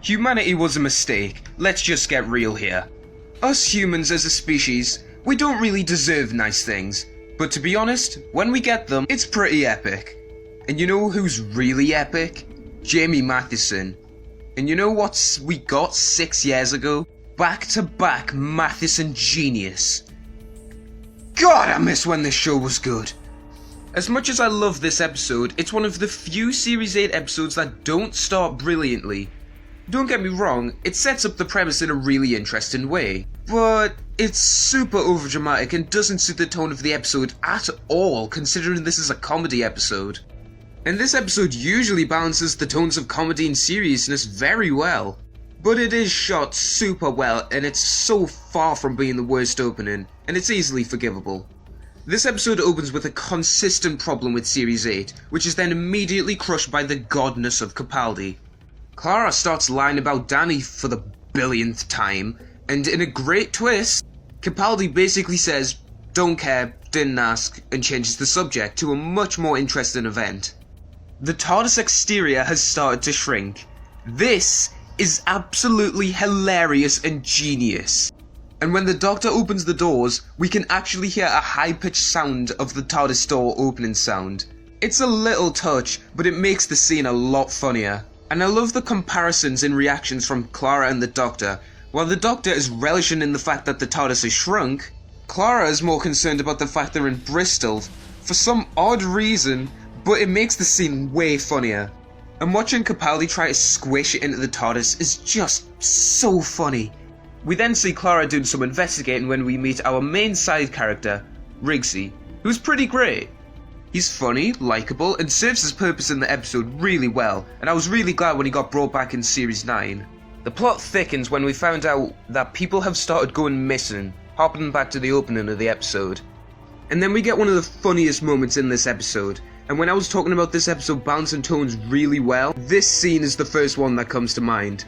Humanity was a mistake, let's just get real here. Us humans as a species, we don't really deserve nice things, but to be honest, when we get them, it's pretty epic. And you know who's really epic? Jamie Matheson. And you know what we got 6 years ago? Back-to-back Matheson genius. God, I miss when this show was good. As much as I love this episode, it's one of the few Series 8 episodes that don't start brilliantly. Don't get me wrong, it sets up the premise in a really interesting way, but it's super overdramatic and doesn't suit the tone of the episode at all, considering this is a comedy episode. And this episode usually balances the tones of comedy and seriousness very well. But it is shot super well, and it's so far from being the worst opening, and it's easily forgivable. This episode opens with a consistent problem with Series 8, which is then immediately crushed by the godness of Capaldi. Clara starts lying about Danny for the billionth time, and in a great twist, Capaldi basically says, "Don't care, didn't ask," and changes the subject to a much more interesting event. The TARDIS exterior has started to shrink. This is absolutely hilarious and genius. And when the Doctor opens the doors, we can actually hear a high-pitched sound of the TARDIS door opening sound. It's a little touch, but it makes the scene a lot funnier. And I love the comparisons in reactions from Clara and the Doctor. While the Doctor is relishing in the fact that the TARDIS has shrunk, Clara is more concerned about the fact they're in Bristol, for some odd reason, but it makes the scene way funnier. And watching Capaldi try to squish it into the TARDIS is just so funny. We then see Clara doing some investigating when we meet our main side character, Riggsy, who's pretty great. He's funny, likeable, and serves his purpose in the episode really well, and I was really glad when he got brought back in Series 9. The plot thickens when we found out that people have started going missing, harping back to the opening of the episode. And then we get one of the funniest moments in this episode, and when I was talking about this episode balancing tones really well, this scene is the first one that comes to mind.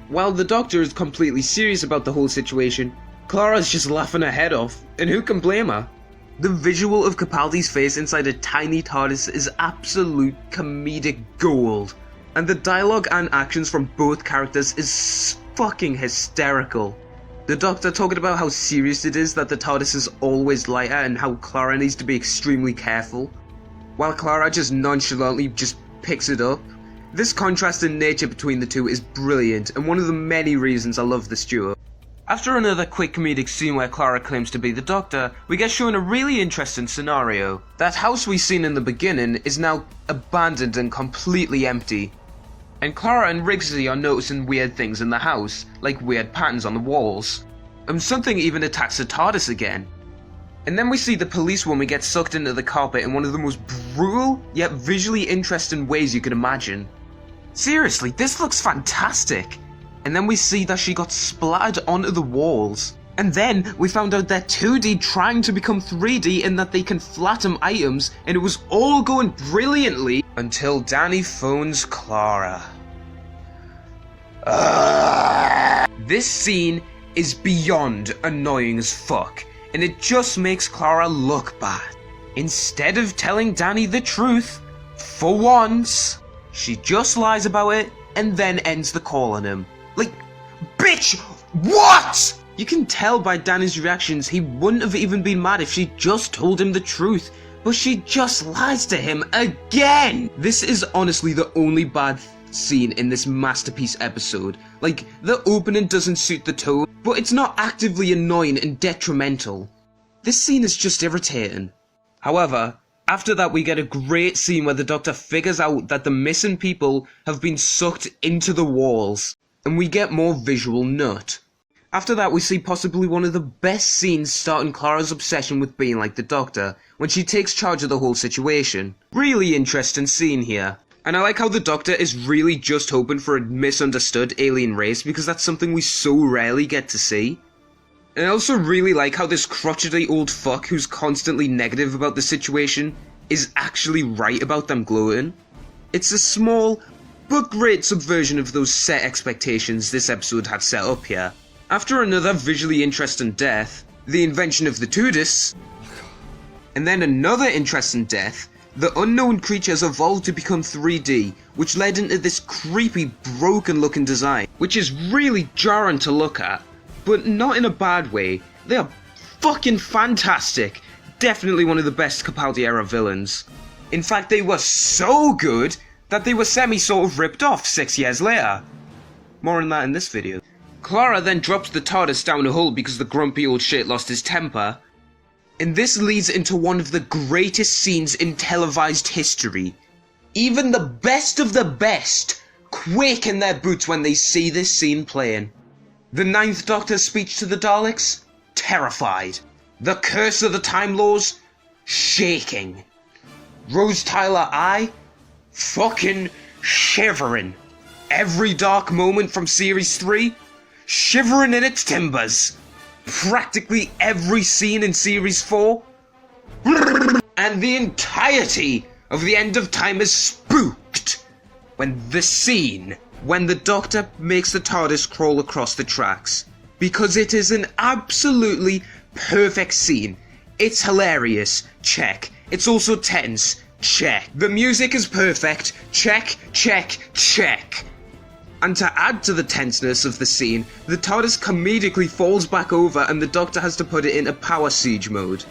While the Doctor is completely serious about the whole situation, Clara's just laughing her head off, and who can blame her? The visual of Capaldi's face inside a tiny TARDIS is absolute comedic gold, and the dialogue and actions from both characters is fucking hysterical. The Doctor talking about how serious it is that the TARDIS is always lighter and how Clara needs to be extremely careful, while Clara just nonchalantly just picks it up. This contrast in nature between the two is brilliant, and one of the many reasons I love this duo. After another quick comedic scene where Clara claims to be the Doctor, we get shown a really interesting scenario. That house we seen in the beginning is now abandoned and completely empty. And Clara and Riggsy are noticing weird things in the house, like weird patterns on the walls. And something even attacks the TARDIS again. And then we see the policewoman get sucked into the carpet in one of the most brutal, yet visually interesting ways you can imagine. Seriously, this looks fantastic! And then we see that she got splattered onto the walls. And then we found out they're 2D trying to become 3D and that they can flatten items, and it was all going brilliantly until Danny phones Clara. This scene is beyond annoying as fuck, and it just makes Clara look bad. Instead of telling Danny the truth, for once, she just lies about it and then ends the call on him. Like, bitch, what? You can tell by Danny's reactions he wouldn't have even been mad if she just told him the truth, but she just lies to him again. This is honestly the only bad scene in this masterpiece episode. Like, the opening doesn't suit the tone, but it's not actively annoying and detrimental. This scene is just irritating. However, after that we get a great scene where the Doctor figures out that the missing people have been sucked into the walls, and we get more visual nut. After that we see possibly one of the best scenes starting Clara's obsession with being like the Doctor, when she takes charge of the whole situation. Really interesting scene here. And I like how the Doctor is really just hoping for a misunderstood alien race, because that's something we so rarely get to see. And I also really like how this crotchety old fuck who's constantly negative about the situation is actually right about them gloating. It's a small but great subversion of those set expectations this episode had set up here. After another visually interesting death, the invention of the TARDIS, and then another interesting death, the unknown creatures evolved to become 3D, which led into this creepy, broken-looking design, which is really jarring to look at, but not in a bad way. They are fucking fantastic. Definitely one of the best Capaldi-era villains. In fact, they were so good that they were sort of ripped off 6 years later. More on that in this video. Clara then drops the TARDIS down a hole because the grumpy old shit lost his temper. And this leads into one of the greatest scenes in televised history. Even the best of the best quake in their boots when they see this scene playing. The Ninth Doctor's speech to the Daleks? Terrified. The curse of the Time Lords? Shaking. Rose Tyler I? Fucking shivering. Every dark moment from Series 3? Shivering in its timbers. Practically every scene in Series 4? And the entirety of the end of time is spooked when the Doctor makes the TARDIS crawl across the tracks. Because it is an absolutely perfect scene. It's hilarious, check. It's also tense, check. The music is perfect, check, check, check. And to add to the tenseness of the scene, the TARDIS comedically falls back over and the Doctor has to put it into power siege mode.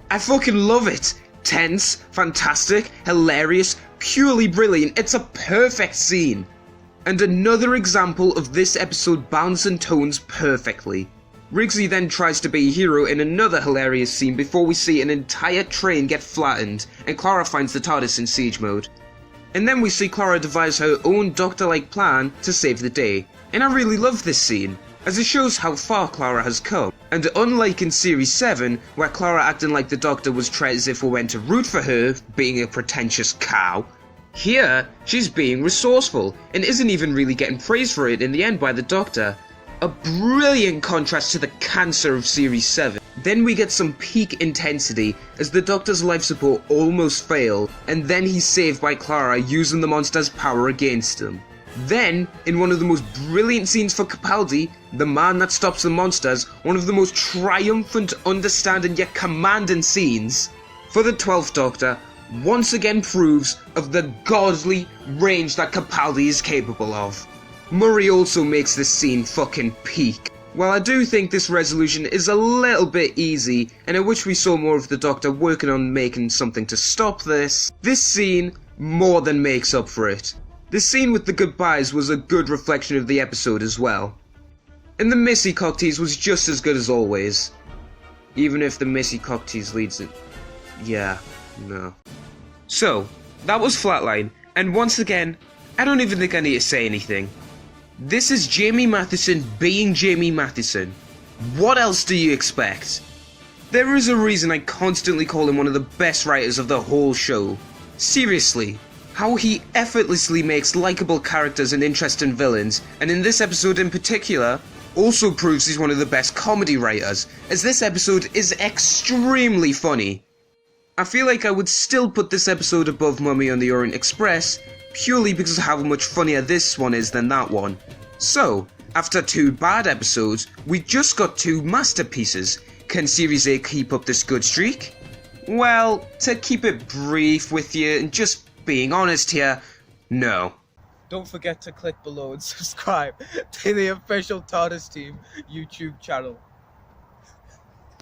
I fucking love it! Tense, fantastic, hilarious, purely brilliant. It's a perfect scene. And another example of this episode balancing tones perfectly. Rigsy then tries to be a hero in another hilarious scene before we see an entire train get flattened and Clara finds the TARDIS in siege mode. And then we see Clara devise her own Doctor-like plan to save the day. And I really love this scene, as it shows how far Clara has come. And unlike in Series 7, where Clara acting like the Doctor was treated as if we went to root for her, being a pretentious cow, here she's being resourceful, and isn't even really getting praised for it in the end by the Doctor. A brilliant contrast to the cancer of Series 7. Then we get some peak intensity as the Doctor's life support almost failed, and then he's saved by Clara using the monster's power against him. Then, in one of the most brilliant scenes for Capaldi, the man that stops the monsters, one of the most triumphant, understanding yet commanding scenes, for the 12th Doctor, once again proves of the godly range that Capaldi is capable of. Murray also makes this scene fucking peak. While I do think this resolution is a little bit easy, and I wish we saw more of the Doctor working on making something to stop this scene more than makes up for it. The scene with the goodbyes was a good reflection of the episode as well. And the Missy Cocktease was just as good as always. Even if the Missy Cocktease leads it. Yeah, no. So, that was Flatline, and once again, I don't even think I need to say anything. This is Jamie Matheson being Jamie Matheson. What else do you expect? There is a reason I constantly call him one of the best writers of the whole show. Seriously, how he effortlessly makes likable characters and interesting villains, and in this episode in particular, also proves he's one of the best comedy writers, as this episode is extremely funny. I feel like I would still put this episode above Mummy on the Orient Express, purely because of how much funnier this one is than that one. So, after 2 bad episodes, we just got 2 masterpieces. Can Series 8 keep up this good streak? Well, to keep it brief with you and just being honest here, no. Don't forget to click below and subscribe to the official TARDIS Team YouTube channel.